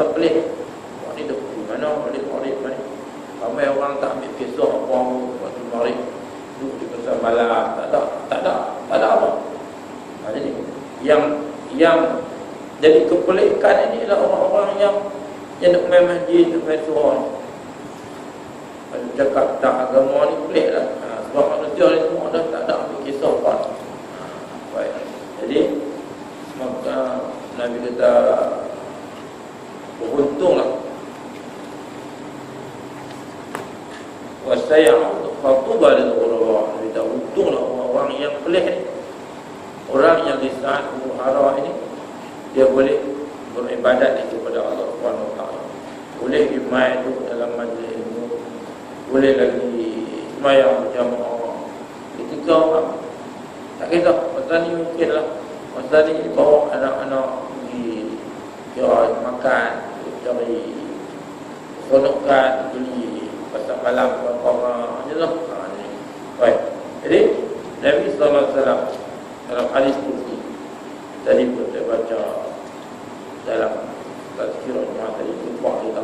rasa pelik. Orang ni duduk di mana, Maghrib mana. Ramai orang tak ambil kisah apa waktu Maghrib duduk di pasar malam. Tak ada apa. Jadi yang jadi kepelikan ini adalah orang-orang yang nak main masjid, nak main surau. Kalau cakap tak agama ni pelik lah. Sebab manusia ni semua dah tak ada ambil kisah apa. Baik. Jadi maka Nabi kata beruntunglah. Wasaya'u fatuba lil ghuraba. Nabi kata untunglah orang-orang yang pelik ni. Orang yang di saat muhara ini dia boleh beribadat kepada Allah Subhanahu Wa Taala. Boleh imai itu dalam majlis ilmu. Boleh lagi sembahyang berjamaah. Ketika tak kira masa ni mungkinlah. Masa ni bawa anak-anak pergi kira makan, cari sonokan, beli pasar malam orang je lah. Baik. Jadi Nabi sallallahu alaihi wasallam dalam hadis qudsi tadi pun saya baca dalam tazkirah Jumaat tadi lupa kita.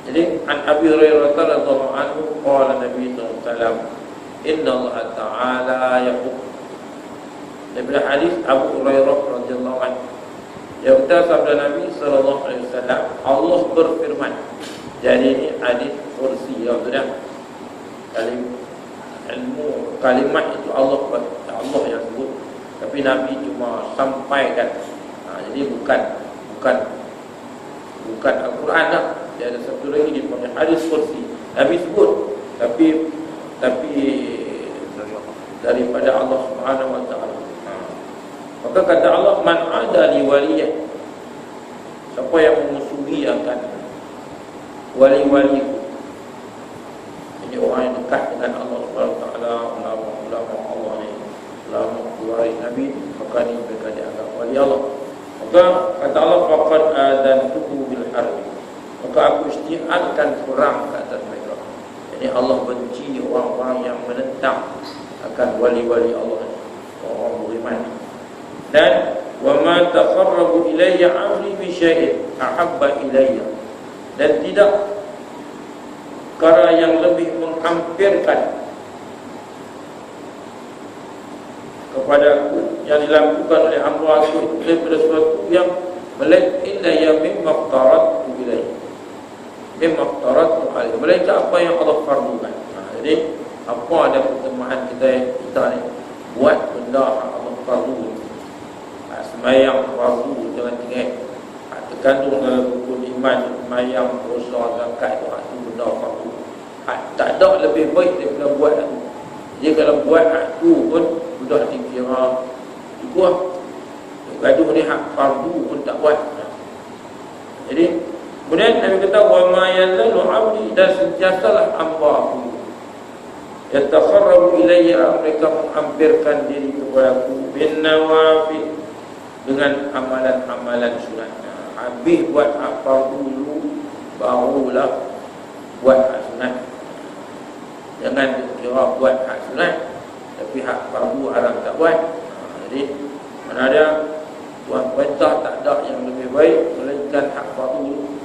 Jadi an Abi Hurairah radhiyallahu anhu qala Nabi sallallahu alaihi wasallam inna Allah ta'ala yaqul. Dalam hadis Abu Hurairah radhiyallahu anhu yang kata sabda Nabi sallallahu alaihi wasallam Allah berfirman. Jadi ini hadis kursi ya sudah. Kalimat itu Allah yang sebut, tapi Nabi cuma sampaikan. Jadi bukan Al-Quran dah. Dia ada satu lagi dipanggil hadis kursi. Nabi sebut, tapi daripada Allah Subhanahu Wa Taala. Maka kata Allah, man ada li waliyah, siapa yang memusuhi akan wali-wali, jadi orang yang dekat dengan Allah Subhanahu Wa Taala, ulama Allah ni, ulama waris Nabi, maka ni mereka dianggap wali Allah. Maka kata Allah, faqad adantuhu bil harbi, maka aku isytiharkan perang ke atas mereka. Jadi Allah benci orang-orang yang menentang akan wali-wali Allah, orang beriman. Dan wa ma taqarrabu ilayya 'abdi bi syai'in ahabba ilayya, dan tidak perkara yang lebih menghampirkan kepada aku yang dilakukan oleh hamba aku daripada sesuatu yang melainkan yang mimma aftaratu ilayhi, mimma aftaratu alayhi, melainkan apa yang Allah fardukan. Jadi apa ada pertemuan kita ni buat benda yang Allah fardu. Sembahyang fardu jangan tinggal. Terkandung dalam rukun iman, sembahyang, puasa, zakat itu benda fardu. Tak ada lebih baik daripada buat itu. Jadi kalau buat itu pun sudah dikira ikut gaduh ni hak fardu pun tak buat. Jadi kemudian Nabi kata wa ma yazalu 'abdi, dan sentiasalah hamba aku yatakharrabu ilayya, mereka menghampirkan diri kepada aku bin nawafil, dengan amalan-amalan sunat. Habis buat hak fardu dulu, barulah buat hak sunat. Jangan kira buat hak sunat tapi hak fardu haram tak buat. Jadi mana ada tuan perintah tak ada yang lebih baik melainkan hak fardu dulu.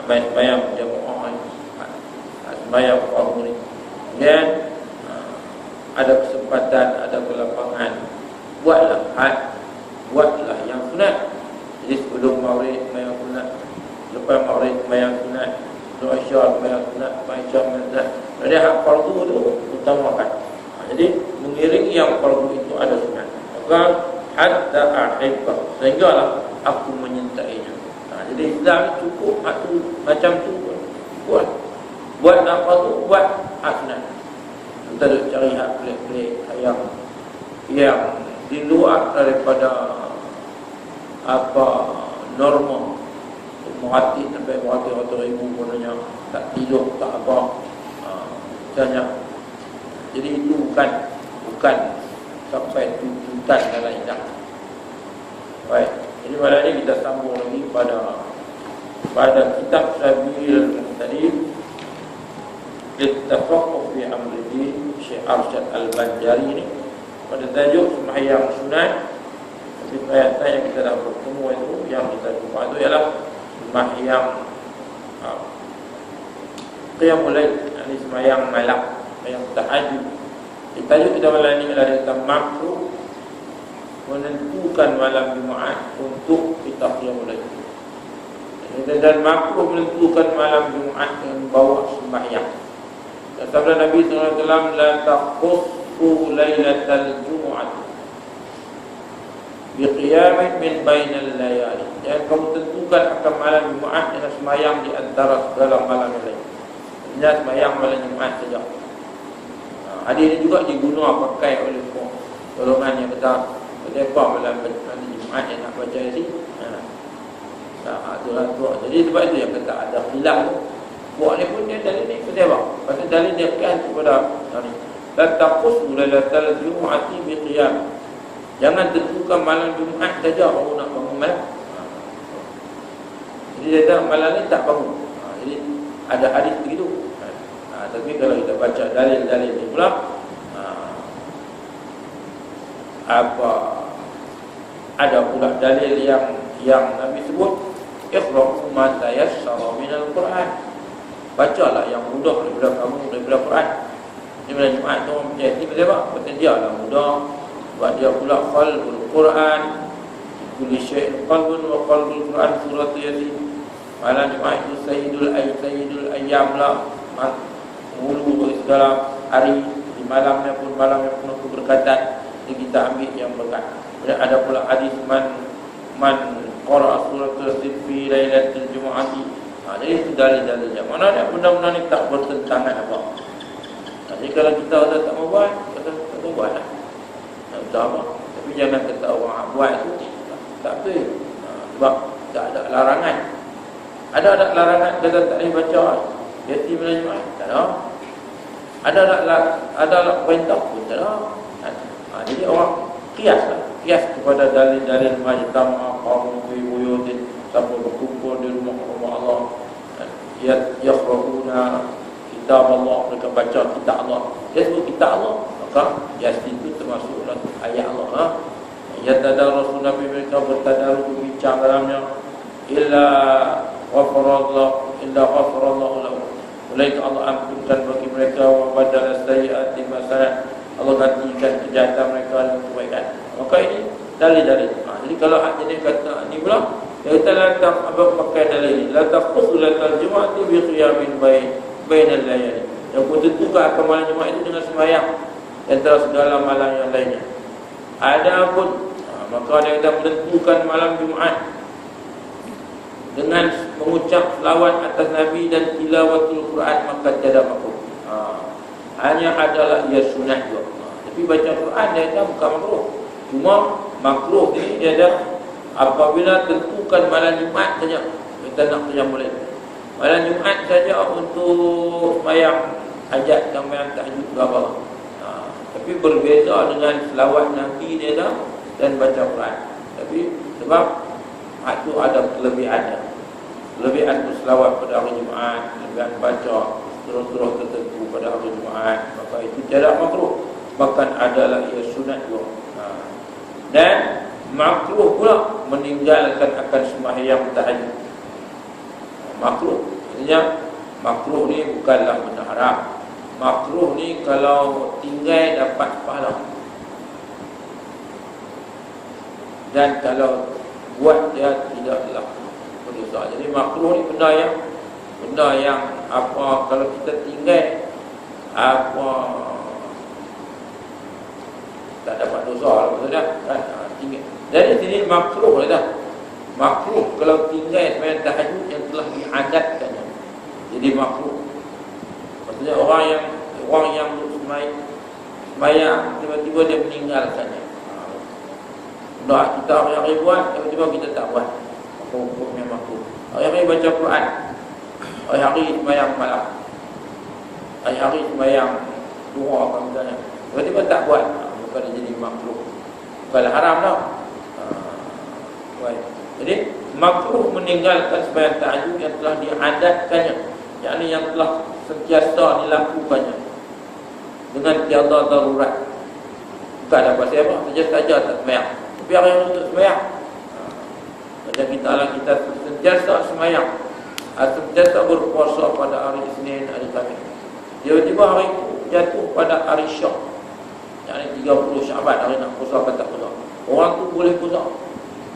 Sembahyang jamaah ni, sembahyang fardu ni. Dan ada kesempatan, ada kelapangan, buatlah yang sunat. Jadi sebelum maghrib sembahyang sunat, lepas maghrib sembahyang sunat, doa isya sembahyang sunat, baca sunat. Jadi hak fardu itu utamakan. Jadi mengiringi yang fardu itu ada sunat. Maka hatta ahibba, sehinggalah aku menyintainya. Jadi Islam cukup hak tu macam tu buat apa tu, buat hak sunat. Kita duk cari hak pelik-pelik yang di luar daripada apa norma. Muhati sampai muhati ibu punanya tak tidur, tak apa, misalnya. Jadi itu bukan sampai tuntutan dalam Islam. Baik, jadi malam ini kita sambung lagi pada kitab Sabilul Muhtadin Littafaqquh fi Amri Syekh Arsyad Al-Banjari ini, pada tajuk sembahyang sunat. Tapi ayat yang kita dah bertemu itu, yang kita jumpa itu ialah sembahyang qiyamul lail, ini sembahyang malam, sembahyang tahajud. Tajuk kita malam ini adalah tentang makruh menentukan malam Jumaat untuk kita qiyamul lail. Dan makruh menentukan malam Jumaat dengan bawa sembahyang. Dan sabda Nabi SAW, la taqussu lailatal Jumu'ah biqiyamin min bainal layali. Jangan kamu tentukan akan malam Jumaat dengan sembahyang di antara segala malam yang lain. Hanya sembahyang malam Jumaat saja. Hadis ini juga digunakan pakai oleh golongan yang kata kenapa malam Jumaat yang nak baca ni. Aturan tu. Jadi sebab itu yang kata ada khilaf tu. Buat ni pun dia dalil ni kenapa? Pasal dalil dia kan kepada ni. La taqussu lailatal Jumu'ati biqiyam. Jangan tentukan malam Jumaat saja baru nak bangun malam. Jadi dia tak malam ni tak bangun. Jadi ada hadis begitu. Tapi kalau kita baca dalil-dalil ni pula, ada pula dalil yang Nabi sebut, iqra'u ma tayassara minal Quran. Bacalah yang mudah daripada kamu daripada Quran. Di malam Jumaat tu menjadi apa? Betul dia lah mudah. Sebab dia pula qalbul Quran, kulli syai'in qalbun wa qalbul Quran surah Yasin. Malam Jumaat itu sayyidul ayyam lah. Mulu segala hari, di malamnya pun penuh keberkatan. Jadi kita ambil yang berkat. Dan ada pula hadis man qara'a suratul fi lailatul jumu'ati. Jadi itu dalil-dalilnya. Mana ada benda-benda ni tak bertentangan apa. Jadi kalau kita tak mau buat, kita tak mau buat lah. Tak apa. Tapi jangan kata orang buat itu tak betul. Sebab tak ada larangan. Ada larangan kata tak boleh baca yatim malam Jumaat? Tak ada. Ada perintah pun tak ada. Jadi orang kias kepada dalil-dalil majtama qaum fi buyutin, siapa berkumpul di rumah Allah, yaqra'una kitab Allah, mereka baca kitab Allah. Dia sebut kitab Allah, maka yasin itu termasuk dalam ayat Allah. Yatadarrasu Nabi mereka bertadarus berbincang dalamnya, illa ghafarallahu lahu. Melainkan Allah ampunkan bagi mereka wa badala sayyi'ati masalah. Allah gantikan kejahatan mereka dengan kebaikan. Maka ini dalil-dalil. Jadi kalau hadis kata ni pula, kita lantak apa pakai dalil ini. La taqussu lailatal Jumu'ati bi qiyamin bainal layali. Yang tentukan akan malam Jumaat itu dengan sembahyang antara segala malam yang lainnya. Adapun maka ada yang menentukan malam Jumaat dengan mengucap selawat atas Nabi dan tilawatul Quran, maka tiada makruh. Hanya adalah ia sunat juga. Tapi baca Quran dia bukan makruh. Cuma makruh ni dia ada apabila tentukan malam Jumaat saja. Kita nak qiyamul lail. Malam Jumaat saja untuk sembahyang hajat dan sembahyang tahajud ke apa. Tapi berbeza dengan selawat Nabi dia dan baca Quran. Tapi sebab itu ada kelebihannya. Kelebihan selawat pada hari Jumaat, kelebihan baca surah-surah tertentu pada hari Jumaat, maka itu tidak makruh. Bahkan adalah ia sunat juga. Dan makruh pula meninggalkan akan sembahyang tahajud. Makruh. Artinya makruh ni bukanlah benda haram. Makruh ni kalau tinggal dapat pahala. Dan kalau buat dia tidaklah berdosa. Jadi makruh ni benda yang apa kalau kita tinggal apa tak dapat dosa maksudnya kan tinggal. Jadi sini makruh dah. Makruh kalau tinggal sembahyang tahajud yang telah diadatkannya. Jadi makruh. Maksudnya orang yang sembahyang tiba-tiba dia meninggalkannya. Dah kita hari-hari buat, tiba-tiba kita tak buat. Maka hukumnya makruh. Hari-hari baca Quran, hari-hari sembahyang malam, hari-hari sembahyang duha misalnya, tiba-tiba tak buat, bukan jadi makruh. Bukan haram dah. Jadi makruh meninggalkan sembahyang tahajud yang telah diadatkannya, yakni yang telah sentiasa dilakukannya dengan tiada darurat. Bukan ada pasal apa, saja tak sembahyang. Tapi hari yang untuk sembahyang, macam kita sentiasa semayang, sentiasa berpuasa pada hari Isnin, hari Khamis. Tiba-tiba hari itu jatuh pada hari Syak, yakni 30 Syaban, hari nak puasa atau tak puasa. Orang tu boleh puasa,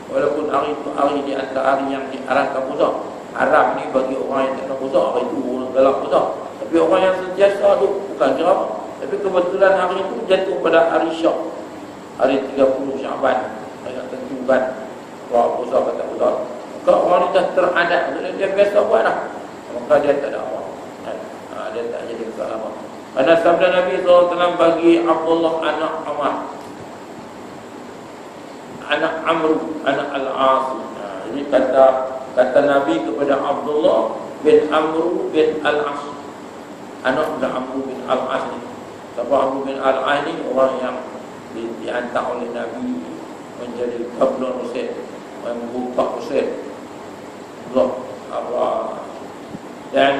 walaupun hari itu hari di antara hari yang diarahkan puasa. Haram ni bagi orang yang tak nak puasa, hari itu orang galak puasa. Tapi orang yang sentiasa tu bukan kira apa. Tapi kebetulan hari itu jatuh pada hari Syak, hari 30 Syaban, yang tentukan bahawa puasa atau tak puasa. Maka orang ni dah teradat, dia biasa buat dah, maka dia tak ada apa, dia tak jadi masalah apa. Kerana sabda Nabi SAW bagi Abdullah anak Amr, anak Al-As. Ini kata Nabi kepada Abdullah bin Amr bin Al-As, anak Amr bin Al-As ni. Sebab Amr bin Al-As ni orang yang dihantar oleh Nabi menjadi Gubernur Mesir, membuka Mesir. Dan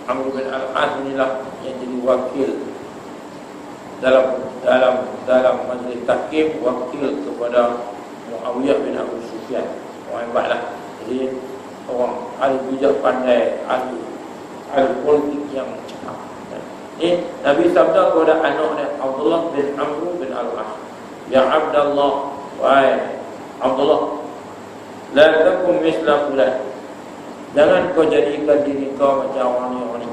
Amr bin Al-As inilah yang jadi wakil dalam majlis tahkim, wakil kepada Muawiyah bin Abu Sufyan. Orang hebatlah. Jadi orang ahli bijak pandai, ahli politik yang cakap. Ini Nabi sabda kepada anaknya Abdullah bin Amr bin Al-As, ya Abdullah, wahai Abdullah, la takum misla fulan, jangan kau jadikan diri kau macam orang ni.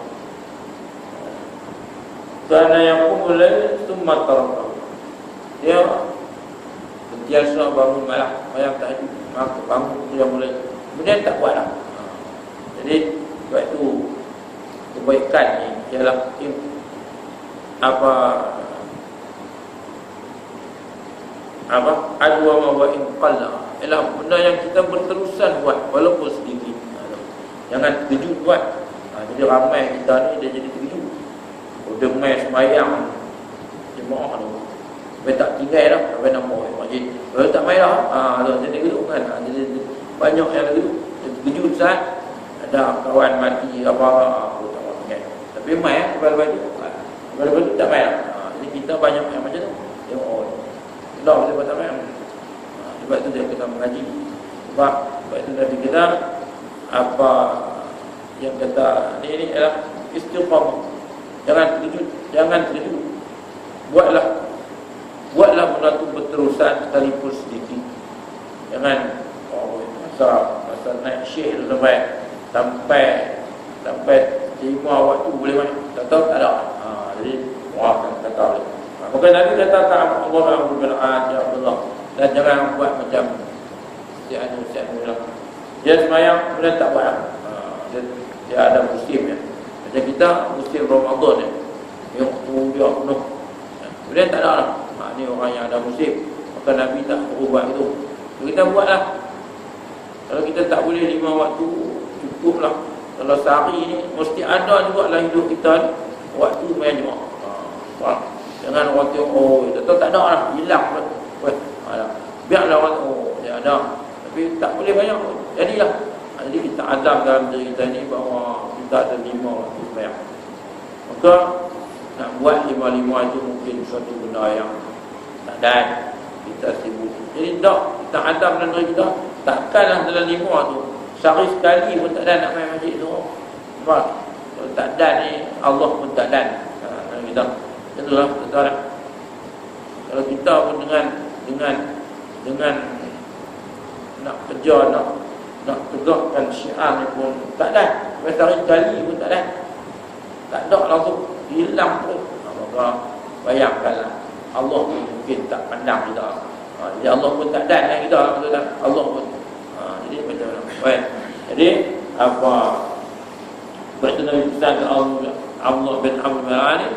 Kerana yang kumulai summa tarqam, dia sentiasa bangun malam, mayang tahajud, maka bangun dia mulai, kemudian tak buat dah. Jadi sebab itu kebaikan ni ialah adwa wa in qalla, ialah benda yang kita berterusan buat walaupun sedikit. Jangan terkejut buat. Jadi ramai kita ni dia jadi terkejut. Dia main semayang jemaah tu, sampai tak tinggal dah, sampai nak mau masjid, kalau tak main dah, jadi gitu kan. Jadi banyak yang gitu, terkejut saat ada kawan mati apa, aku tak mau tinggal. Tapi main lepas tu tak main dah. Jadi kita banyak yang macam tu. Tengok dah dia tak main. Sebab tu dia kita mengaji. Sebab itu Nabi kita apa yang kata ini ialah istiqamah. Jangan terkejut. Buatlah benda tu berterusan sekalipun sedikit. Jangan masa naik syekh sampai terima waktu boleh main. Tak tahu tak ada. Jadi orang akan kata boleh. Maka Nabi kata Allah bin Al-As, ya Allah, dan jangan buat macam si anu lah. Dia semayang kemudian tak buat. Dia ada musimnya. Macam kita musim Ramadan ni, yang dia penuh, kemudian tak ada lah. Ni orang yang ada musim, maka Nabi tak berubah itu. Kita buatlah. Kalau kita tak boleh 5 waktu, cukuplah. Kalau sehari ni mesti ada juga dalam hidup kita ni waktu main jemaah. Jangan orang tengok, tak ada lah, hilang pun. Biarlah orang dia ada, tapi tak boleh banyak pun. Jadilah. Jadi kita azam dalam diri kita ni bahawa kita ada 5 waktu sembahyang. Maka nak buat 5 itu mungkin suatu benda yang tak ada, kita sibuk. Jadi kita azam dalam diri kita, takkanlah dalam 5 tu sehari sekali pun tak ada nak main masjid tu. Sebab kalau tak ada ni, Allah pun tak ada kita. Itulah betul. Kalau kita pun dengan nak kerja, nak tegakkan syiar ni pun tak ada. Sehari sekali pun tak ada. Tak ada langsung hilang pun. Maka bayangkanlah, Allah pun mungkin tak pandang kita. Jadi Allah pun tak ada dengan kita. Allah pun jadi macam mana? Baik. Jadi apa baca Nabi pesan ke Allah bin Amr bin Al-As ni,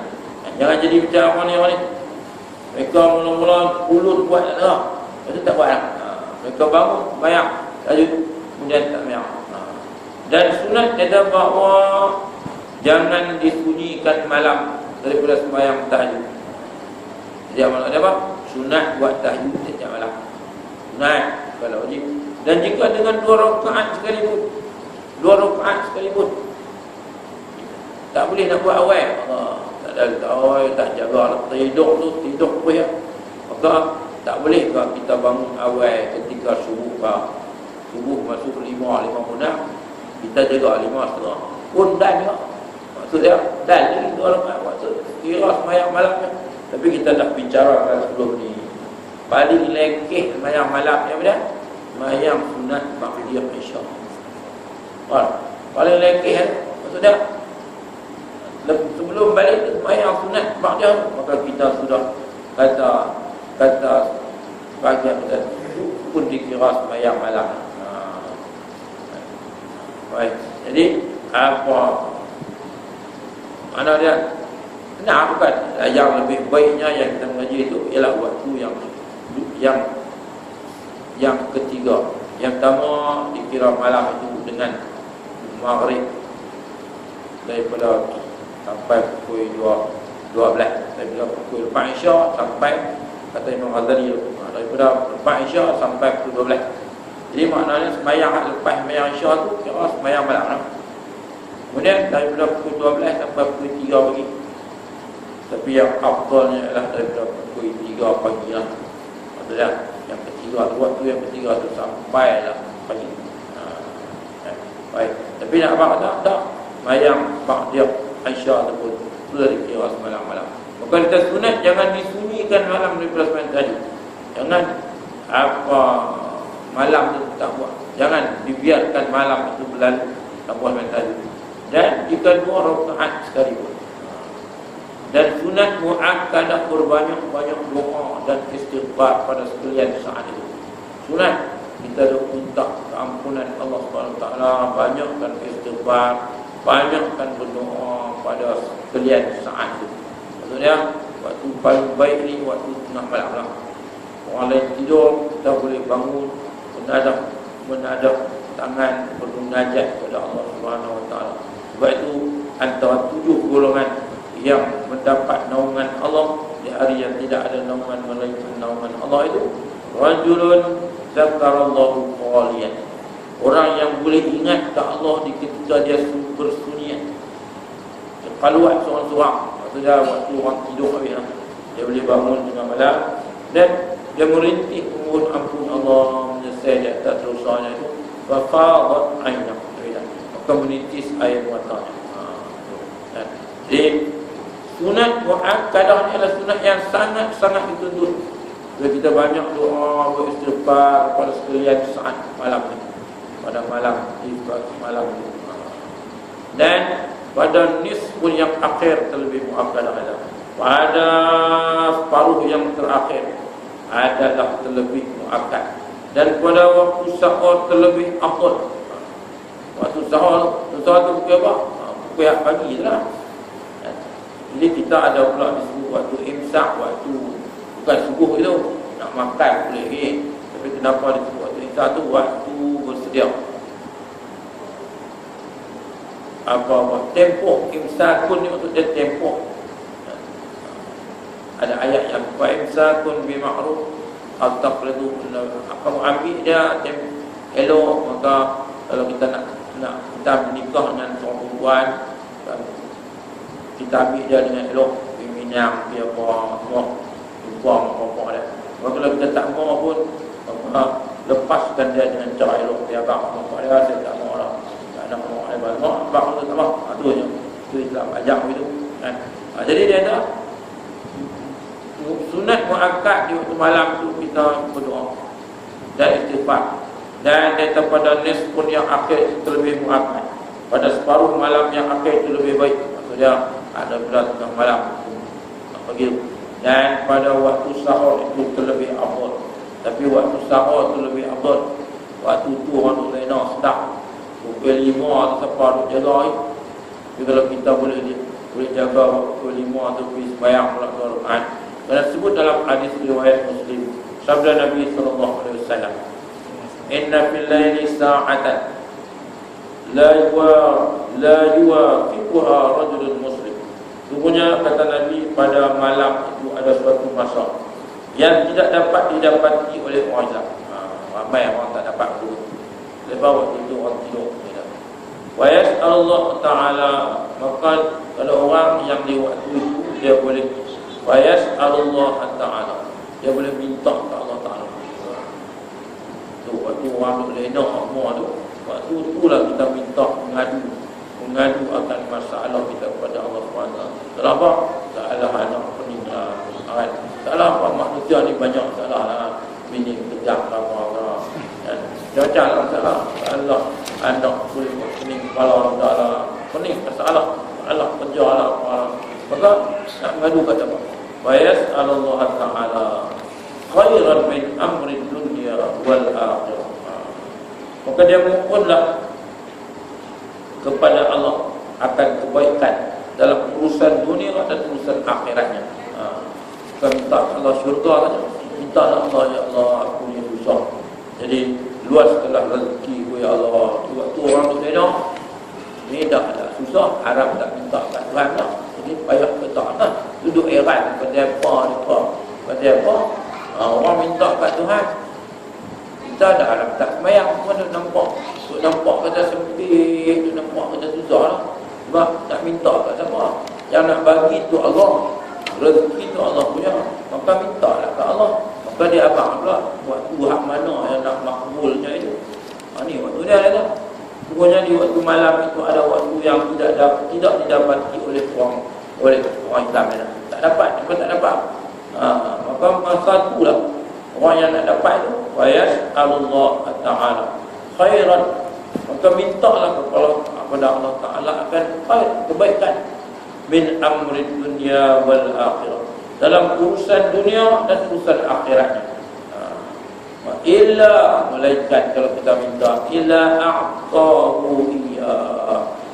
jangan jadi macam orang ni. Mereka mula-mula pulut buat tak ada, itu tak buat lah. Mereka bangun bayang tajud, kemudian tak bayang. Dan sunat kata bahawa jangan disunyikan malam daripada sembahyang tahajud. Jadi amal ada apa? Sunat buat tahajud setiap malam. Sunat kalau wajib. Dan jika dengan 2 rakaat sekalipun, 2 rakaat sekalipun, tak boleh nak buat awal. Tak ada tak jaga tidur pun ya. Maka tak boleh kalau kita bangun awal ketika subuh subuh masuk 5 mudah, kita jaga 5:30 pun dan juga. Maksudnya dan itu orang maksud kira sembahyang malamnya. Tapi kita dah bicarakan sebelum ni. Paling lekeh sembahyang malamnya apa dia? Sembahyang sunat ba'diyah isya. Paling lekeh kan? Maksudnya sebelum balik sembahyang sunat ba'diyah, maka kita sudah kata bahagian dan pun dikira sembahyang malam. Baik. Jadi apa mana dia? Nah, bukan yang lebih baiknya yang kita mengaji itu ialah waktu yang ketiga. Yang pertama dikira malam itu dengan maghrib daripada sampai pukul 12, daripada pukul 4 Isya sampai kata Imam Ghazali daripada 4 Isya sampai pukul 12. Jadi maknanya sembahyang lepas sembahyang Isya tu kira sembahyang malam lah. Kemudian daripada pukul 12 sampai pukul 3 pagi. Tapi yang afdalnya adalah daripada pukul 3 pagi lah. Maksudnya yang ketiga tu, waktu yang ketiga tu sampai lah pagi. Baik. Tapi nak apa tak? Sembahyang ba'diyah Isya ataupun sudah dikira semalam malam. Maka kita sunat jangan disunyikan malam daripada sembahyang tadi. Jangan apa malam tu tak buat. Jangan dibiarkan malam itu berlalu tak buat sembahyang tadi. Dan jika 2 rakaat sekalipun. Dan sunat muakkadah berbanyak-banyak doa dan istighfar pada sekalian saat itu. Sunat kita minta keampunan Allah SWT, banyakkan istighfar, banyakkan berdoa pada sekalian saat itu. Maksudnya waktu paling baik ni waktu tengah malam lah. Orang lain tidur, kita boleh bangun, menadap tangan, bermunajat kepada Allah SWT. Sebab itu antara 7 golongan yang mendapat naungan Allah di hari yang tidak ada naungan melainkan naungan Allah itu, rajulun zakarallahu khaliyan, orang yang boleh ingat ke Allah di ketika dia bersunyian, keluar seorang-seorang. Maksudnya waktu orang tidur habis lah, dia boleh bangun tengah malam dan dia merintih mohon ampun Allah, menyesal di atas dosanya itu, fafadat ainah, maka menitis air matanya. Jadi sunat muakkadah ni adalah sunat yang sangat-sangat dituntut. Bila kita banyak doa beristighfar pada sekalian saat malam ni, pada malam malam ni. Dan pada nisful yang akhir terlebih muakkadah adalah pada separuh yang terakhir adalah terlebih muakkad. Dan pada waktu sahur terlebih afdal. Waktu sahur tu pukul apa? Pukul pagi lah. Jadi kita ada pula disebut waktu imsak, waktu bukan subuh itu nak makan boleh lagi. Tapi kenapa disebut waktu imsak tu? Waktu bersedia. Apa tempoh imsakun ni untuk dia tempoh. Ada ayat yang imsakun bi ma'ruf atau perlu kamu ambil dia elok. Maka kalau kita nak kita menikah dengan seorang perempuan, kita ambil dia dengan elok, minyak dia apa buang apa dia. Kalau kita tak mau pun lepaskan dia dengan cara elok. Dia abang dia saya tak mau lah, tak nak mau abang tu tak mau. Itu je, itu Islam ajak begitu kan. Jadi dia ada sunat muakkad di waktu malam tu kita berdoa dan istighfar. Dan daripada nisfun yang akhir terlebih muakkad, pada separuh malam yang akhir itu lebih baik. Maksudnya ada pada tengah malam begitu. Dan pada waktu sahur itu terlebih afdal. Tapi waktu sahur itu lebih afdal. Waktu tu orang duk lena sedap. Pukul 5 atau siapa duk jaga ni. Jadi kalau kita boleh jaga pukul 5 tu pergi sembahyang pula 2 rakaat. Kerana sebut dalam hadis riwayat Muslim, sabda Nabi SAW, inna fil laili sa'atan la yuwafiquha rajulun muslim. Sungguhnya kata Nabi, pada malam itu ada suatu masa yang tidak dapat didapati oleh orang Islam. Ramai orang tak dapat itu. Lepas waktu itu orang tidur. Wa yas'alullah ta'ala, maka kalau orang yang di waktu itu dia boleh wa yas'alullah ta'ala, dia boleh minta ke Allah Ta'ala. waktu orang duk lena semua tu, waktu itulah kita minta mengadu akan masalah kita kepada Allah SWT. Salah apa? Salah anak peninggalan. Salah apa? Manusia ni banyak salah lah. Bini kejam apa-apa. Macam lah salah. Salah anak boleh pening kepala salah. Pening salah. Salah penjara lah. Maka nak mengadu kata apa? Wa yas'alullah ta'ala khairan min amri dunia wal akhirah. Maka dia mohonlah kepada Allah akan kebaikan dalam urusan dunia dan urusan akhiratnya. Bukan minta Allah syurga saja, minta Allah, ya Allah aku ni susah, jadi luaskanlah rezeki ku ya Allah. Waktu orang tu dengar ni dah susah, harap tak minta kat Tuhan lah. Jadi payah kata lah, duduk heran pada apa orang minta kat Tuhan. Kita dah harap tak semayang pun nampak kata sempit, nampak kata susah lah. Sebab nak minta kat siapa? Yang nak bagi tu Allah, rezeki tu Allah punya, maka minta lah kat Allah. Maka dia abang pula waktu hak mana yang nak makbulnya itu. Ni waktu dia ada. Sebenarnya di waktu malam itu ada waktu yang tidak didapati oleh orang Islam. Tak dapat, tak dapat. Maka masa itulah orang yang nak dapat itu wa yas'alullah ta'ala khairan, maka mintalah kepada Allah Ta'ala akan kebaikan min amri dunia wal akhirah, dalam urusan dunia dan urusan akhiratnya. Illa, malaikat kalau kita minta, illa a'tahu iya,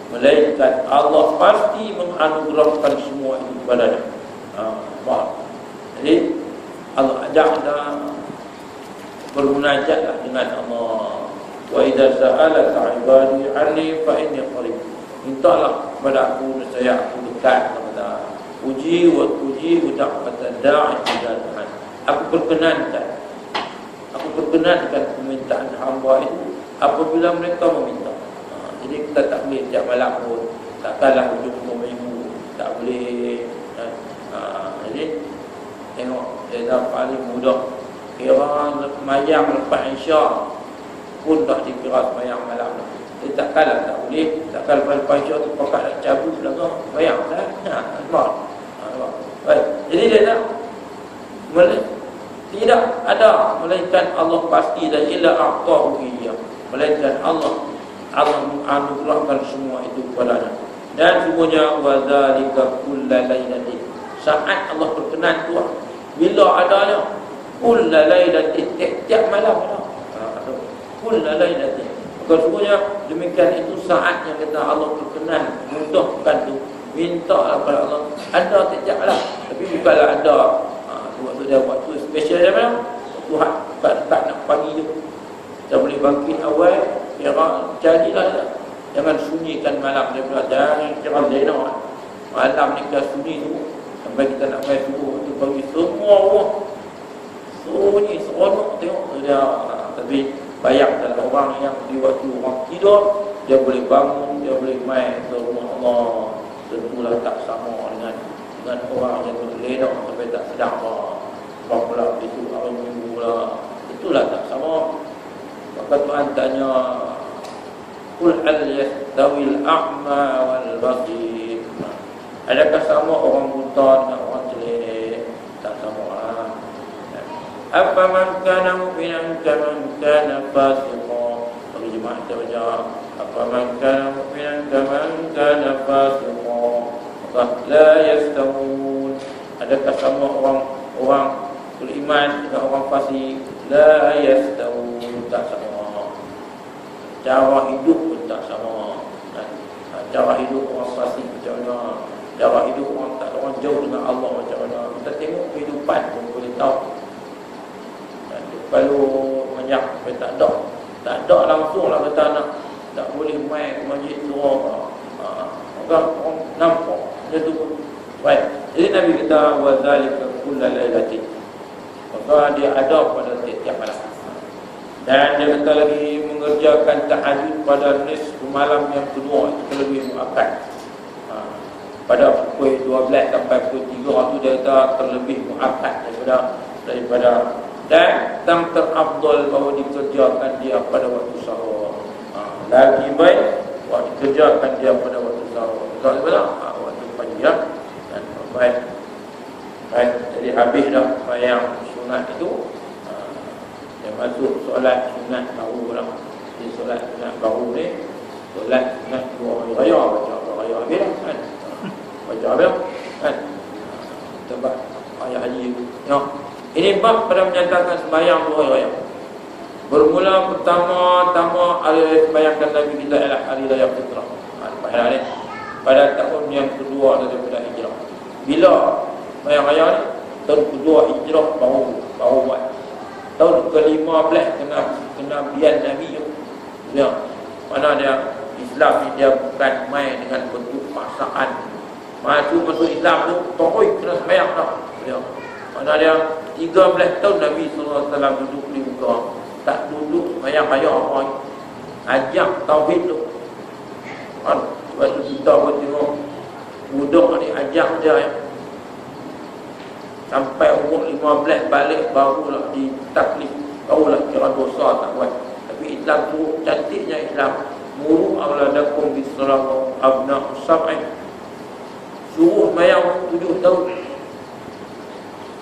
malaikat Allah pasti menganugerahkan semua itu kepadanya. Jadi Allah ajak kita bermunajatlah dengan Allah. Wa idza sa'alaka 'ibadi 'anni fa inni qarib. Mintalah kepada aku, nescaya aku dekat kepada. Uji wa tujibu da'watad da'i ila Tuhan. Aku perkenankan permintaan hamba itu apabila mereka meminta. Jadi kita tak boleh setiap malam pun, takkanlah hujung minggu, tak boleh. Jadi tengok dia dah paling mudah, kira semayang lepas Isyak pun dah dikira semayang malam dah. Dia takkanlah tak boleh, takkan lepas Isyak tu pakat nak cabut belakang semayang dah. Baik. Jadi dia tak tidak ada melainkan Allah pasti dan illa a'tahu iya, melainkan Allah menganugerahkan semua itu kepadanya. Dan semuanya wa dzalika kullailatin, saat Allah berkenan tu bila adanya kullailatin, tiap malam ada kullailatin. Maka semuanya demikian, itu saat yang kita Allah berkenan mudahkan tu, minta kepada Allah. Anda tiap lah, tapi bukanlah anda waktu dia waktu special dia mana? Tuhan tak nak pagi tu kita boleh bangkit awal, kira jadilah. Jangan sunyikan malam dia pula, jangan kira lena malam ni kita sunyi tu sampai kita nak main subuh tu pagi semua orang sunyi seronok tengok dia. Tapi bayangkan orang yang di waktu orang tidur dia boleh bangun, dia boleh main ke rumah Allah, tentulah tak sama dengan orang yang lena sampai tak sedar apa pula itu hari minggu lah, itulah tak sama. Maka Tuhan tanya, qul hal yastawil a'ma wal basir, adakah sama orang buta dengan orang celek? Tak sama. Apa man kana mu'minan kaman kana fasiqan, bagi jemaah kita baca apa man kana mu'minan kaman kana fasiqan, la yastawun, adakah sama orang beriman dengan orang fasik? La yastawun, tak sama. Cara hidup pun tak sama. Cara hidup orang fasik macam mana, cara hidup orang jauh dengan Allah macam mana. Kita tengok kehidupan pun boleh tahu. Kalau banyak tak ada langsung lah kata nak tak boleh main ke masjid tu maka orang nampak dia tu pun baik. Jadi Nabi kata wa zalika kullailatin, maka dia ada pada setiap malam. Dan dia kata lagi mengerjakan tahajud pada nisfu malam yang kedua itu lebih muakkad. Pada pukul 12 sampai pukul 3 itu dia kata terlebih muakkad daripada Dan yang terafdal bahawa dikerjakan dia pada waktu sahur. Lagi baik waktu dikerjakan dia pada waktu sahur. Kalau betul, waktu pagi dan baik. Baik, jadi habis dah sembahyang sunat itu. Yang masuk solat sunat baru lah. Di solat sunat baru ni, solat sunat 2 hari raya, baca raya habis kan. Baca habis kan. Sebab ayah haji ya. Ini bab pada menyatakan sembahyang 2 hari raya. Bermula pertama-tama hari sembahyangkan Nabi kita ialah hari raya fitrah. Pada tahun yang kedua daripada hijrah. Bila sembahyang raya ni? Tahun kedua hijrah baru buat. Tahun ke-15 kenabian Nabi ya. Mana dia Islam ni dia bukan main dengan bentuk paksaan. Masuk Islam tu tokoh kena sembahyang dah. Ya. Mana dia 13 tahun Nabi SAW duduk di muka. Tak duduk sembahyang raya apa. Ajak tauhid tu. Sebab tu kita pun tengok budak ni ajak dia ya. Sampai umur 15 balik barulah ditaklif, barulah kira dosa tak buat. Tapi Islam tu cantiknya Islam. Muru auladakum bis-salah abna'us sab'i. Suruh sembahyang 7 tahun.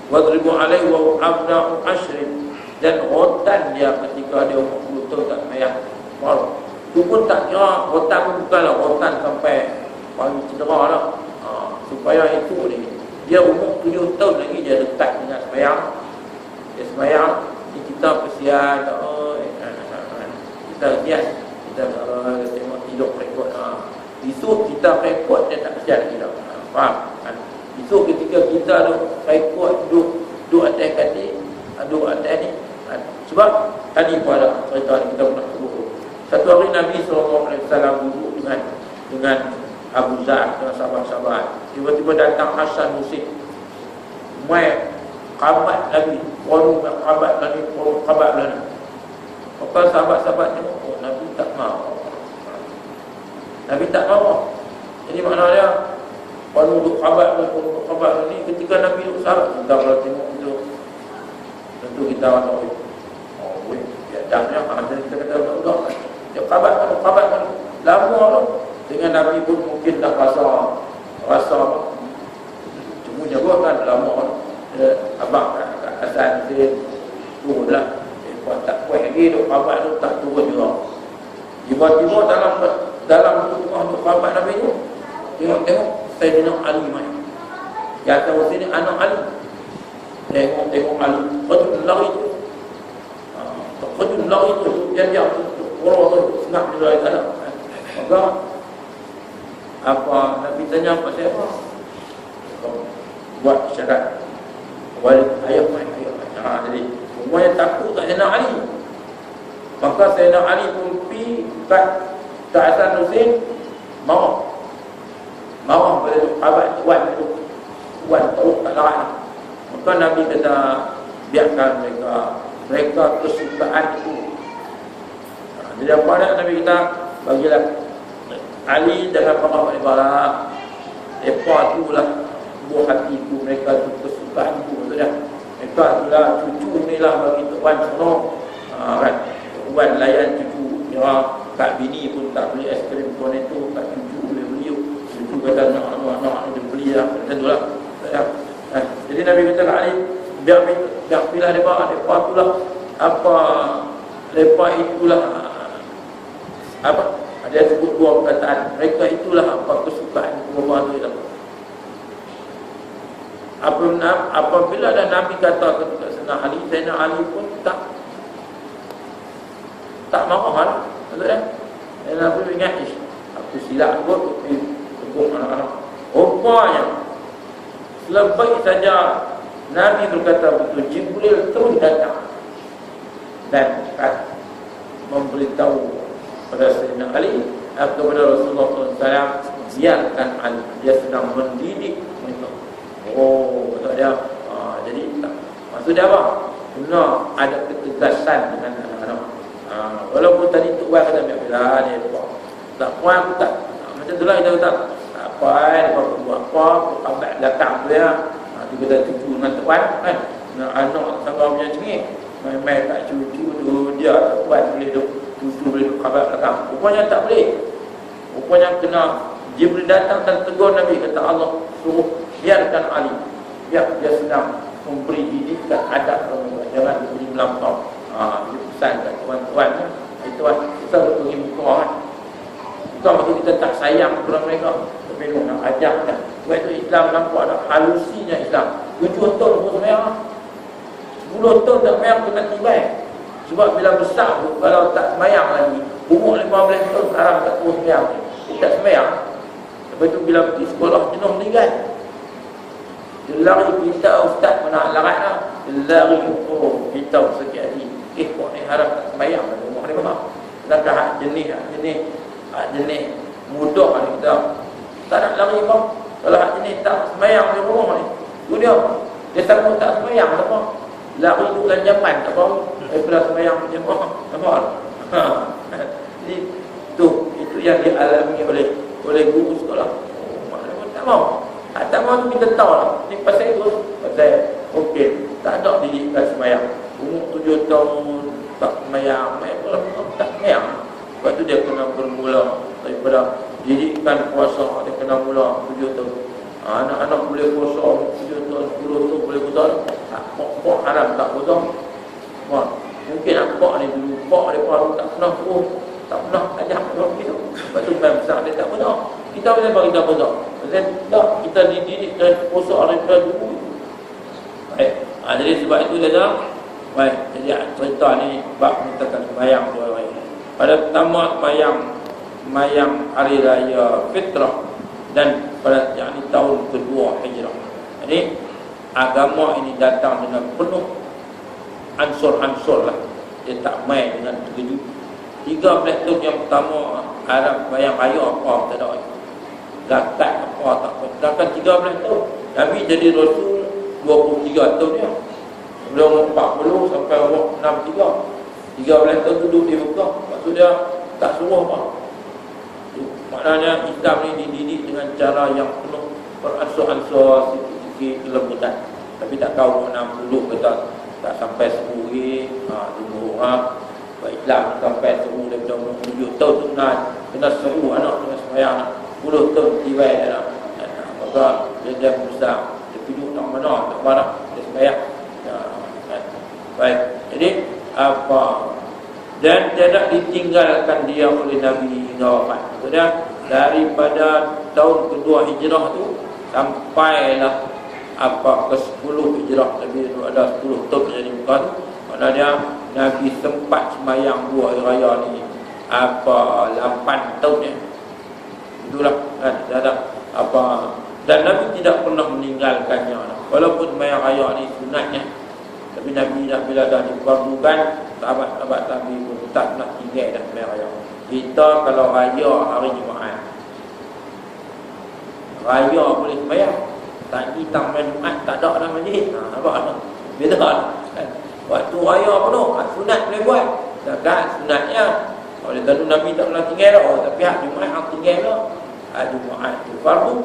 Wadribu alaihi wa abna'u ashrin. Dan rotan dia ketika dia umur 10 tahun tak sembahyang. Itu pun tak kira rotan pun bukanlah rotan sampai bagi cedera lah. Supaya itu dia umur 7 tahun lagi dia dekat dengan sembahyang. Dia sembahyang ni kita kesian tak kita kesian kita tengok tidur rekod isu kita rekod dia tak kesian lagi dah. Faham kan? Isu ketika kita rekod duduk atas katil duduk atas ni sebab tadi pada cerita kita pernah sebut satu hari Nabi SAW duduk dengan Abu Zar dengan sahabat-sahabat. Tiba-tiba datang Hasan Husain mai khabat Nabi, warung khabat Nabi, maka sahabat-sahabat tengok, oh, Nabi tak mau. Nabi tak mau. Jadi maknanya warung duduk khabat ni ketika Nabi duduk sahabat, kita kalau tengok itu tentu kita rasa biadabnya kita kata udah dia khabat lama tu. Dengan Nabi pun mungkin dah rasa cuma jaga kan lama abang kat Hasan dia turunlah tak kuat lagi duk khabar tu tak turun juga. Tiba-tiba dalam rumah duk khabar Nabi tu tengok Sayyidina Ali mai. Ya tahu sini anak Ali. Tengok Ali betul lari tu. Betul lari tu dia orang tu senang dia ada. Maka apa Nabi tanya apa siapa? Buat syarat. Walid ayah mai. Jadi semuanya takut tak Sayyidina Ali. Maka Sayyidina Ali pun pergi kat Hasan Husain marah pada sahabat Wan teruk tak larat. Maka Nabi kata biarkan mereka kesukaan itu. Jadi apa nak Nabi kita bagilah Ali dengan para ibarat mereka itulah buah hatiku, mereka itu kesukaanku maksudnya. Mereka itulah cucu ni lah bagi Tuan senang kan. Tuan layan cucu kira kat bini pun tak beli es krim tuan itu, kat cucu boleh beli. Cucu kata nak dia beli lah macam tu lah. Jadi Nabi kata Ali biar pilih mereka itulah apa mereka itulah apa dia sebut dua perkataan. Mereka itulah apa kesukaan Allah tu. Apabila ada Nabi kata kepada Sayyidina Ali, Sayyidina Ali pun tak marah lah. Betul kan? Sayyidina Ali ingat, aku silap aku tepuk anak-anak. Rupanya lebih saja Nabi berkata betul, Jibril terus datang dan memberitahu pada Sayyidina Ali kepada Rasulullah SAW, biarkan Ali, dia sedang mendidik mereka. Oh, betul dia. Jadi maksud dia apa? Kena ada ketegasan dengan anak-anak. Walaupun tadi Tok Wan kata biar dia tak puan aku tak macam itulah kita kata tak apa dia buat apa kabar belakang tu ya. Dia kata cucu dengan Tok Wan kan. Nak anak sama punya cengih, main-main tak cucu tu dia tak buat boleh duk cucu boleh duk khabar belakang. Rupanya tak boleh. Rupanya kena Jibril datang dan tegur Nabi, kata Allah suruh biarkan Ali, biar dia sedang memberi didikan adab Rasulullah, jangan diberi melampau. Dia pesan kat tuan-tuan ni, tuan kita pergi muka kan. Bukan maksud kita tak sayang kepada mereka, tapi nak ajak dah. Sebab itu Islam nampak ada halusinya Islam. 7 tahun pun semayang, 10 tahun tak semayang kena tibai. Sebab bila besar tu, kalau tak semayang lagi, umur 15 tahun haram tak terus semayang. Dia tak semayang. Lepas tu bila pergi sekolah jenuh meninggal. Dia lari kita ustaz mana larat lah. Dia lari kita sakit hati. Kok ni haram tak semayang pada umur 15. Sedangkan hak jenis mudah ni kita tak nak lari bang. Kalau hak jenis tak semayang di rumah ni, tu dia sanggup tak semayang tak apa. Lari tu kan zaman tak apa. Daripada semayang jemaah tak apa. Jadi itu yang dialami oleh guru sekolah. Maknanya tak mau. Tak mau tu kita tahu lah. Ni pasal itu, pasal okey, tak ada didikan semayang. Umur 7 tahun tak semayang, tak semayang. Sebab tu dia kena bermula daripada didikan puasa, dia kena mula 7 tahun. Anak-anak boleh puasa 7 tahun, 10 tahun boleh puasa. Pak haram tak puasa. Mungkin pak ni dulu, pak dia pun tak pernah suruh, tak pernah ajak orang gitu. Sebab tu memang besar dia tak puasa. Kita boleh bagi kita puasa. Sebab tak kita dididik dari puasa daripada dulu. Baik. Jadi sebab itu dia dah. Baik. Jadi cerita ni bab menyatakan sembahyang tu baik. Pada pertama sembahyang hari raya Fitrah dan pada yakni tahun kedua Hijrah. Jadi agama ini datang dengan penuh ansur-ansur lah. Dia tak main dengan terkejut. 13 tahun yang pertama Arab bayang raya apa tak ada. Zakat apa tak apa. Sedangkan 13 tahun Nabi jadi Rasul 23 tahun dia. Sebelum 40 sampai umur 63. 13 tahun duduk di Mekah. Maksud dia tak suruh apa. Maknanya Islam ni dididik dengan cara yang penuh beransur-ansur, sikit-sikit kelembutan. Tapi tak tahu 60 kata tak sampai 10 tunggu Islam sampai seru daripada umur 7 tahun tu kena seru anak kena sembahyang 10 tahun tiba dah. Maka dia besar dia duduk tak mana tak barang dia sembahyang. Baik. Jadi apa dan tidak ditinggalkan dia oleh Nabi hingga wafat. Maksudnya daripada tahun kedua Hijrah tu sampailah ke-10 Hijrah. Nabi itu ada 10 tahun jadi bukan. Maknanya Nabi sempat sembahyang 2 hari raya ni 8 tahun ya. Itulah kan ada dan Nabi tidak pernah meninggalkannya. Walaupun sembahyang raya ni sunatnya, tapi Nabi dah bila dah difardukan, sahabat-sahabat Nabi pun tak nak tinggal dah sembahyang raya. Kita kalau raya hari Jumaat, raya boleh sembahyang. Tak ditang main Jumaat tak ada dalam masjid. Nampak tak? Beza kan? Waktu raya penuh, sunat boleh buat. Sedangkan sunatnya oleh tadi Nabi tak pernah tinggal dah. Tapi hak Jumaat hak tinggal dah. Jumaat itu fardu.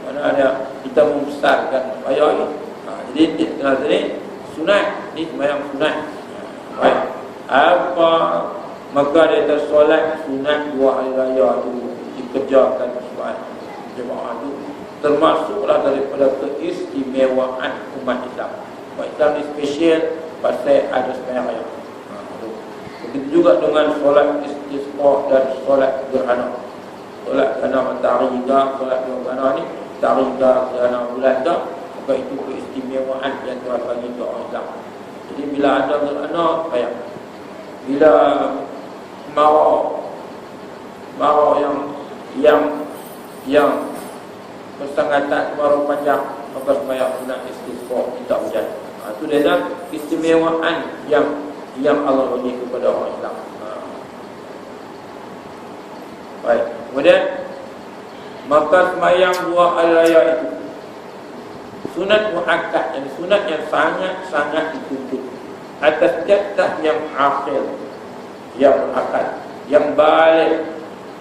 Mana ada kita membesarkan raya ni. Jadi tengah sini sunat ni sembahyang sunat. Baik. Maka dia tersolat sunat 2 hari raya tu dikerjakan solat jemaah tu termasuklah daripada keistimewaan umat Islam. Umat Islam ni spesial pasal ada sembahyang raya. Begitu juga dengan solat istisqa dan solat gerhana. Solat gerhana matahari hingga solat gerhana ni matahari hingga gerhana bulan dah. Maka itu keistimewaan yang Tuhan bagi untuk orang Islam. Jadi bila ada gerhana sembahyang. Bila marau yang persangatan marau panjang, maka sembahyang sunat istisqa tidak hujan. Itu dia keistimewaan yang Allah bagi kepada orang Islam. Baik. Kemudian maka sembahyang 2 hari raya itu sunat muakkad, yang sunat yang sangat dituntut atas jatah yang akhir, yang muakkad, yang balik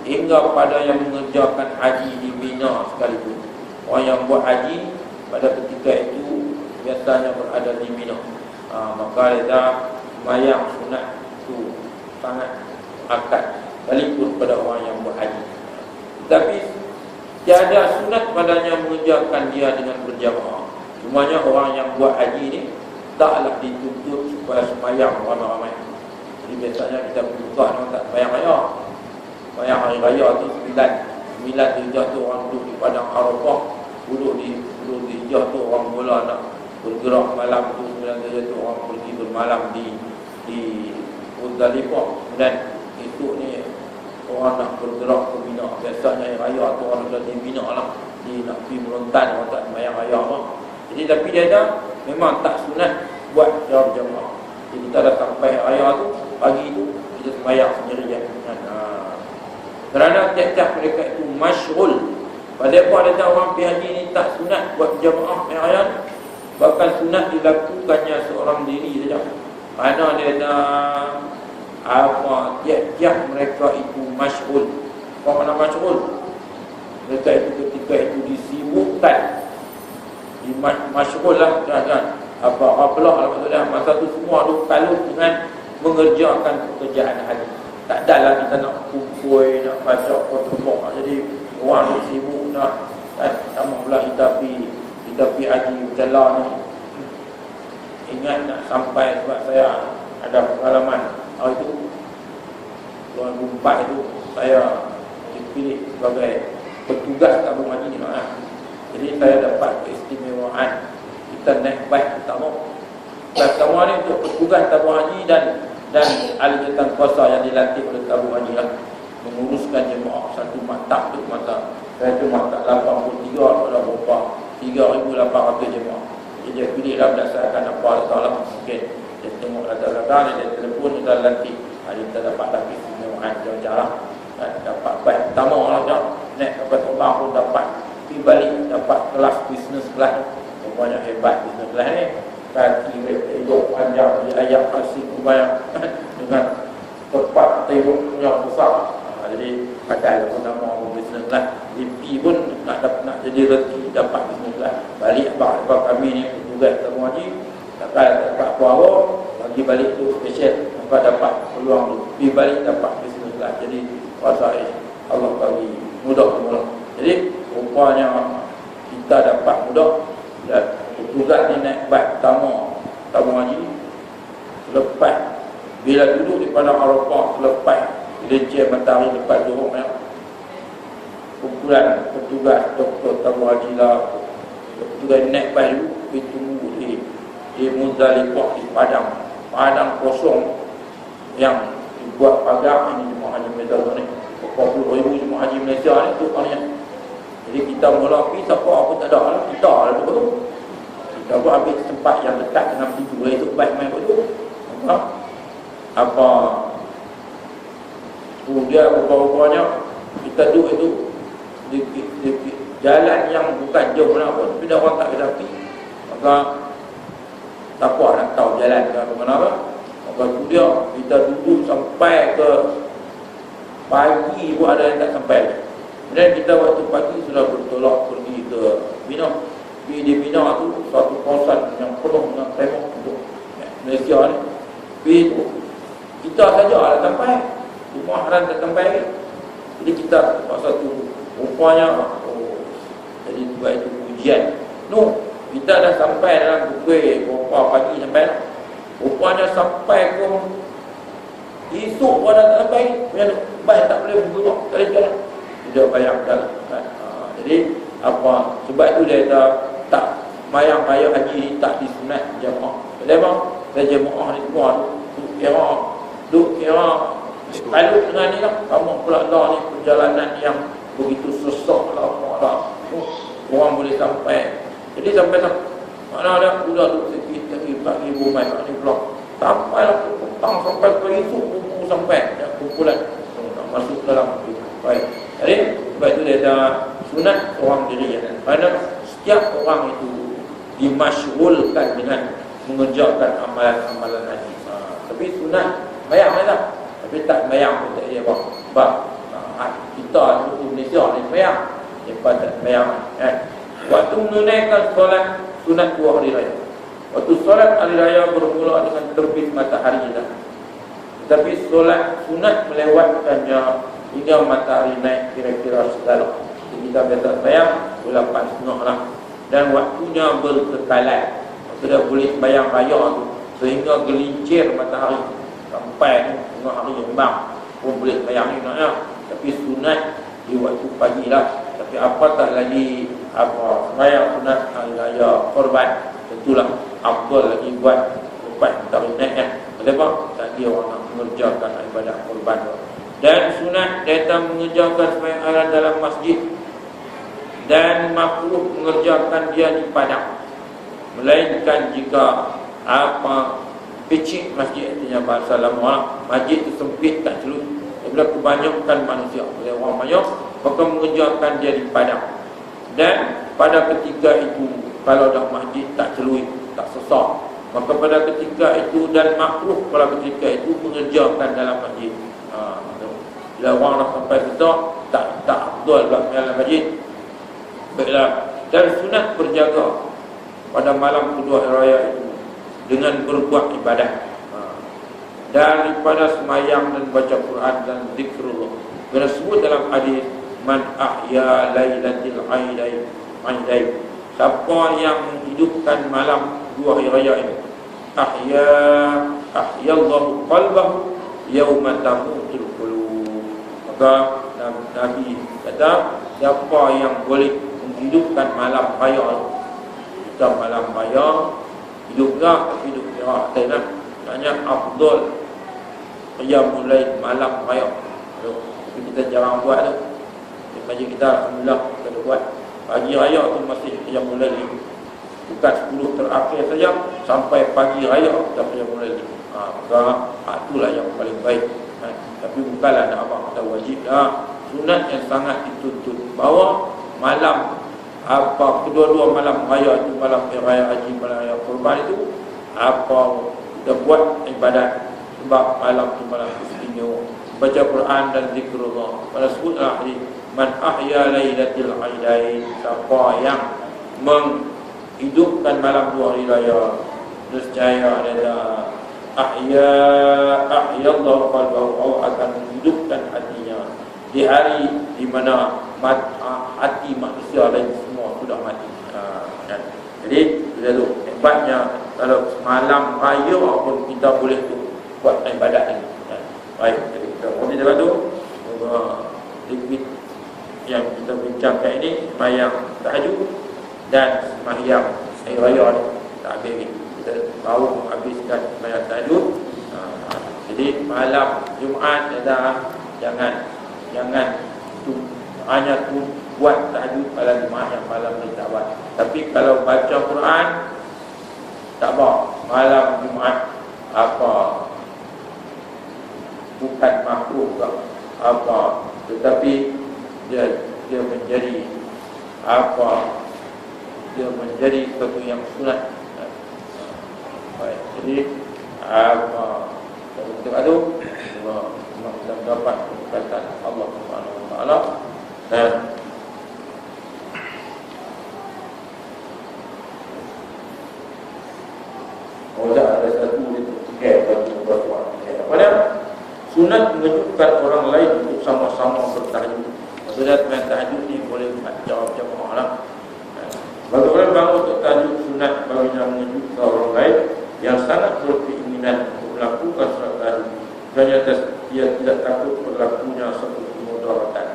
hingga pada yang mengerjakan haji di Mina sekalipun. Orang yang buat haji pada ketika itu biasanya berada di Mina. Maka dia sembahyang sunat itu sangat akad balik kepada orang yang berhaji. Tapi tiada sunat padanya mengerjakan dia dengan berjamaah. Cumanya orang yang buat haji ni taklah dituntut supaya sembahyang ramai-ramai. Jadi biasanya kita berubah orang tak sembahyang raya. Sembahyang hari raya tu 9 Hijrah tu orang duduk di padang Arafah, duduk di Hijrah tu orang mula nak bergerak malam tu, 9 Hijrah tu orang pergi bermalam di Muzdalifah, dan esok ni orang nak bergerak ke Mina. Biasanya hari raya tu orang nak di Mina lah, nak pergi merontan, orang tak sembahyang raya lah. Jadi tapi dia dah memang tak sunat buat secara berjamaah. Jadi kita dah sampai raya tu, pagi tu kita sembahyang sendiri je. Kerana tiap-tiap mereka itu masyghul. Pada apa ada orang pergi haji ni tak sunat buat berjamaah raya ni. Bahkan sunat dilakukannya seorang diri saja. Kerana dia dah tiap-tiap mereka itu masyghul. Apa makna masyghul? Mereka itu ketika itu disibukkan. Masyghul lah kan. Apa-apalah maksudnya masa tu semua tu kalau dengan mengerjakan pekerjaan haji. Tak adalah kita nak kumpul, nak baca khutbah. Jadi orang tu sibuk nak sama pula kita pergi haji berjalan ni. Ingat nak sampai sebab saya ada pengalaman hari itu 2004 itu saya dipilih sebagai petugas tabung haji ni lah. Jadi saya dapat keistimewaan kita naik baik pertama. Dan semua ni untuk petugas tabung haji dan ahli jawatan kuasa yang dilantik oleh tabung haji lah, menguruskan jemaah satu maktab tu masa saya tu maktab 83 pada berapa 3,800 jemaah. Jadi dia pilih lah berdasarkan apa Allah mungkin dia tengok data-data ni, dia telefon, dia lantik. Kita dapat lagi keistimewaan jauh-jauh dapat baik pertama lah jauh. Naik kapal terbang pun dapat pergi balik, dapat kelas business class. Rupanya hebat business class ni. Kaki hidup panjang, ayat kasih kubayang dengan tepat tengoknya besar. Jadi pakai pun nama business class. DP pun nak jadi rezeki dapat business class. Balik abang kami ni petugas tabung haji, dapat apa bagi balik tu special, dapat peluang tu pergi balik dapat business class. Jadi kuasa Allah bagi mudah semula. Jadi rupanya kita dapat mudah. Dan petugas ni naik baik pertama tabung haji, selepas bila duduk di padang Arafah, selepas gelincir matahari lepas zuhur ya, kumpulan petugas doktor tabung haji lah, petugas naik baik dulu pergi tunggu di Muzdalifah, di padang kosong yang dibuat pagar. Ini jemaah haji Malaysia ni, 40,000 jemaah haji Malaysia ni tu orangnya. Jadi kita mula pergi, siapa pun tak ada lah. Kita lah tu. Kita pun ambil tempat yang dekat dengan pintu itu baik main tu. Dia rupa-rupanya kita duduk itu di jalan yang bukan jauh mana pun, tapi dah orang tak kena pergi. Maka siapa nak tahu jalan ke mana apa. Maka tu dia kita duduk sampai ke pagi pun ada yang tak sampai. Dan kita waktu pagi sudah bertolak pergi ke Mina. Di Mina tu satu kawasan yang penuh dengan tembok untuk Malaysia ni. Pergi tu kita saja ada sampai, rumah haram tak sampai. Jadi kita masa tu rupanya jadi buat itu ujian. Kita dah sampai dalam pukul berapa pagi sampai. Rupanya sampai ke esok pun dah sampai. Baik tak boleh bergerak, tak boleh jalan. Dia bayangkan. Jadi sebab itu dia tak mayang raya haji tak disunat jemaah. Memang jemaah ni semua duk kira kalau dengan ni lah, kamu pula lah ni perjalanan yang begitu susah lah, orang boleh sampai. Jadi sampai mana ada sudah duk sekitar pagi rumah ni pula sampai lah petang sampai ke esok sampai kumpulan masuk dalam baik. Jadi sebab itu dia ada sunat seorang diri. Kerana setiap orang itu dimasyghulkan dengan mengerjakan amalan-amalan haji. Tapi sunat bayang lah. Tapi tak bayang pun tak dia apa. Sebab kita di Malaysia ni bayang. Lepas tak bayang. Waktu menunaikan solat sunat 2 hari raya. Waktu solat hari raya bermula dengan terbit matahari dah. Tetapi solat sunat melewatkannya hingga matahari naik kira-kira segala. Jadi kita biasa bayang 8.30 lah. Dan waktunya berkekalan. Kita boleh bayang raya tu sehingga gelincir matahari sampai tengah hari Rembang pun boleh bayang ni naknya. Tapi sunat di waktu pagi lah. Tapi apatah lagi sembahyang sunat hari raya Korban, tentulah afdal lagi buat lepas matahari naik kan. Kenapa? Tadi orang nak mengerjakan ibadat Korban tu. Dan sunat datang mengerjakan sembahyang dalam masjid, dan makruh mengerjakan dia di padang, melainkan jika kecil masjid, artinya bahasa lama masjid itu sempit tak celut, bila kebanyakan manusia oleh orang banyak, maka mengerjakan dia di padang. Dan pada ketika itu kalau dah masjid tak celuit, tak sesak, maka pada ketika itu dan makruh pada ketika itu mengerjakan dalam masjid. Bila orang dah sampai sesak, tak afdal dalam masjid. Baiklah, dan sunat berjaga pada malam kedua hari raya itu dengan berbuat ibadah daripada semayang dan baca Quran dan zikrullah. Kerana sebut dalam hadis, man ahya lailatul aidain, siapa yang menghidupkan malam dua hari raya ini, ahyallahu qalbahu yauma tamutul qulub. Maka Nabi kata, siapa yang boleh menghidupkan malam raya, kita malam raya hiduplah, tapi hidup kira tenang, maknanya afdal qiyamul lail malam raya. Tapi kita jarang buat tu. Di masjid kita alhamdulillah kita ada buat. Pagi raya tu masih qiyamul lail, bukan 10 terakhir saja, sampai pagi raya kita qiyamul lail. Maka itulah yang paling baik. Tapi bukanlah nak abang kata wajib dah. Sunat yang sangat dituntut bahawa malam kedua-dua malam raya itu, malam raya haji, malam raya Korban itu, kita buat ibadat, sebab malam itu malam istimewa, baca Quran dan zikrullah. Pada sebutlah hadis, man ahya lailatul aidain, siapa yang menghidupkan malam dua hari raya, nescaya adalah ahyallahu qalbahu, Allah akan menghidupkan hatinya di hari di mana hati manusia lain semua sudah mati. Jadi lalu hebatnya kalau malam raya pun kita boleh tu buat ibadat ini. Baik, jadi kita boleh jaga tu lebih yang kita bincangkan ini, sembahyang tahajud dan sembahyang hari raya ni tak habis. Kita baru habiskan sembahyang tahajud. Jadi malam Jumaat jangan hanya buat tahajud pada Jumaat yang malam ni tak buat. Tapi kalau baca Quran tak apa, malam Jumaat bukan makruh tetapi dia menjadi dia menjadi sesuatu yang sunat. Baik, jadi untuk itu kita dapat perkataan Allah Subhanahu Wa Taala. Dan ada satu pada sunat mengejutkan orang lain untuk sama-sama bertahajud. Maksudnya dengan tahajud ni boleh jawab jamaah lah. Bagi orang bangun untuk tahajud sunat baginya mengejutkan orang lain yang sangat berkeinginan untuk melakukan salat tahajud. Kerana dia tidak takut berlakunya satu kemudaratan.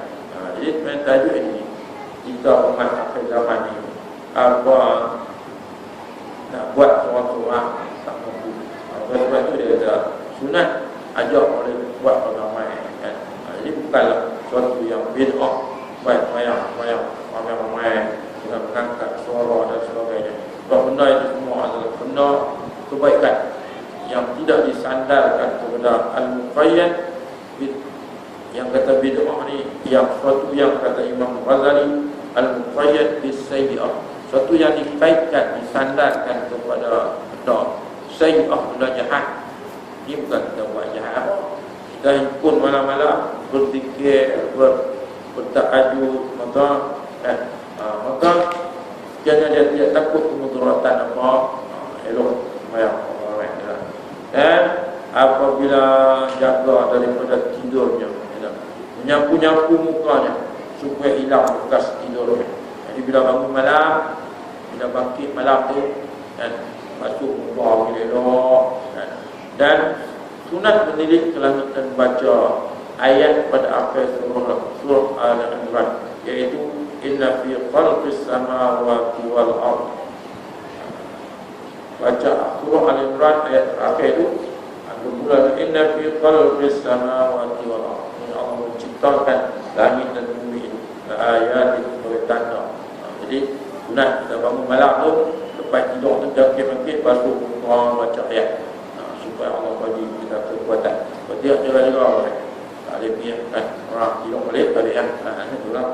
Jadi main tahajud ini, kita umat akhir zaman ini nak buat seorang-seorang tak mampu. Sebab itu dia kata sunat ajak oleh buat ramai kan. Jadi bukanlah sesuatu yang bid'ah, buat ramai-ramai dengan mengangkat suara dan sebagainya. Sebab benda itu semua adalah benda kebaikan yang tidak disandarkan kepada al-muqayyad. Yang kata bid'ah ni yang suatu yang kata Imam Ghazali al-muqayyad bis-sayyi'ah, suatu yang dikaitkan, disandarkan kepada benda sayyi'ah, benda jahat. Ini bukan kita buat jahat. Kita himpun malam-malam berzikir, bertahajud, maka jangan dia tidak takut kemudaratan apa. elok sembahyang orang ya. Dan apabila jaga daripada tidurnya ya, menyapu-nyapu mukanya supaya hilang bekas tidurnya. Jadi bila bangun malam, bila bangkit malam tu dan masuk muka elok dan sunat menilik kelanjutan baca ayat pada akhir surah Al-Imran, iaitu inna fi khalqis samawati wal ardh. Baca surah Al-Imran ayat terakhir itu bermula inna fi khalqis samawati wal ardh. Allah menciptakan langit dan bumi itu ayat itu sebagai tanda. Jadi sunat kita bangun malam tu lepas tidur tu bangkit basuh muka baca ayat supaya Allah bagi kita kekuatan. Dia juga tak boleh pergi kan orang tidur balik balik kan. Itulah.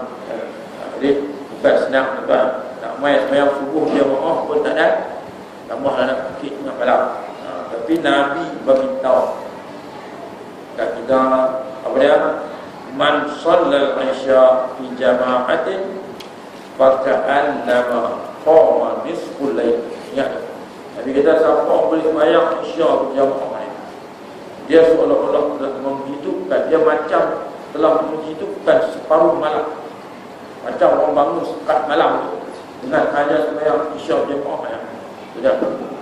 Jadi bukan senang tuan. Tak main sembahyang subuh jemaah pun tak ada. Tambah nak bangkit tengah malam. Tapi Nabi bagi tahu kat kita apa dia? Man shallal isya fi jama'atin faka'annama qama nisful lail. Ingat. Nabi kata siapa boleh sembahyang isya berjamaah ni, dia seolah-olah telah menghidupkan, dia macam telah menghidupkan separuh malam. Macam orang bangun sekat malam tu dengan hanya sembahyang isya berjamaah ya. Sudah.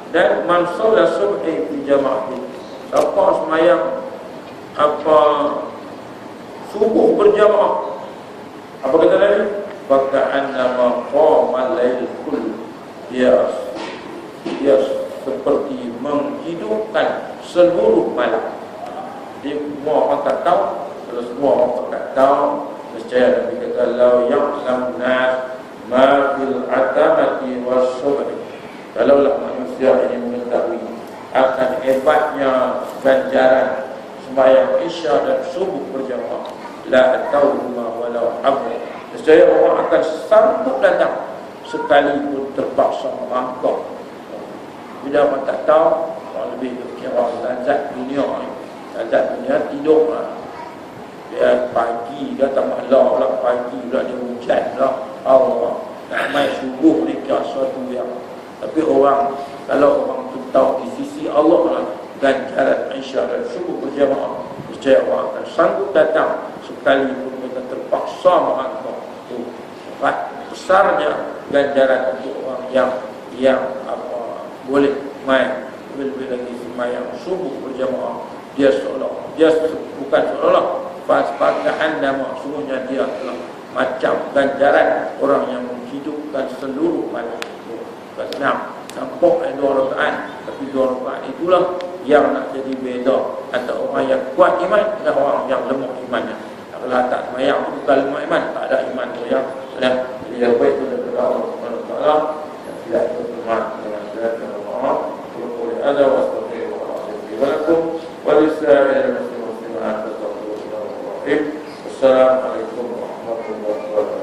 Dan man shalla subhi fi jama'ah, siapa sembahyang apa subuh berjamaah, apa kata Nabi? Faka'annama qama al-lail kull. Dia seperti menghidupkan seluruh malam. Jadi semua orang tak tahu. Kalau semua orang tak tahu, nescaya Nabi kata law ya'lam nas ma fil atamati was-subhi. Kalaulah manusia ini mengetahui akan hebatnya ganjaran sembahyang isya dan subuh berjamaah, la atawhuma walau habba. Nescaya orang akan sanggup datang sekalipun terpaksa merangkak. Bila orang tak tahu, orang lebih berkira lazat dunia ni. Lazat dunia tidur lah. Dia pagi datang malam lah, pagi pula dia hujan lah. Allah nak main subuh ni kira suatu yang. Tapi orang, kalau orang tu tahu di sisi Allah lah ganjaran isya dan subuh berjamaah, nescaya orang akan sanggup datang sekalipun mereka terpaksa merangkak. Itu besarnya ganjaran untuk orang yang apa boleh main lebih lagi sembahyang subuh berjamaah. Dia bukan seolah fasfaqan nama, sungguhnya dia telah macam ganjaran orang yang menghidupkan seluruh malam. Senang nampak dua rakaat, tapi dua rakaat itulah yang nak jadi beza antara orang yang kuat iman dan orang yang lemah imannya. Kalau tak sembahyang itu bukan lemah iman, tak ada iman tu yang jadi yang baik itu daripada Allah Subhanahu Wa Taala, dan tidak berteman dengan Allah. Ada wassalamualaikum warahmatullahi wabarakatuh. Walissalam muslimin. Assalamualaikum warahmatullahi wabarakatuh.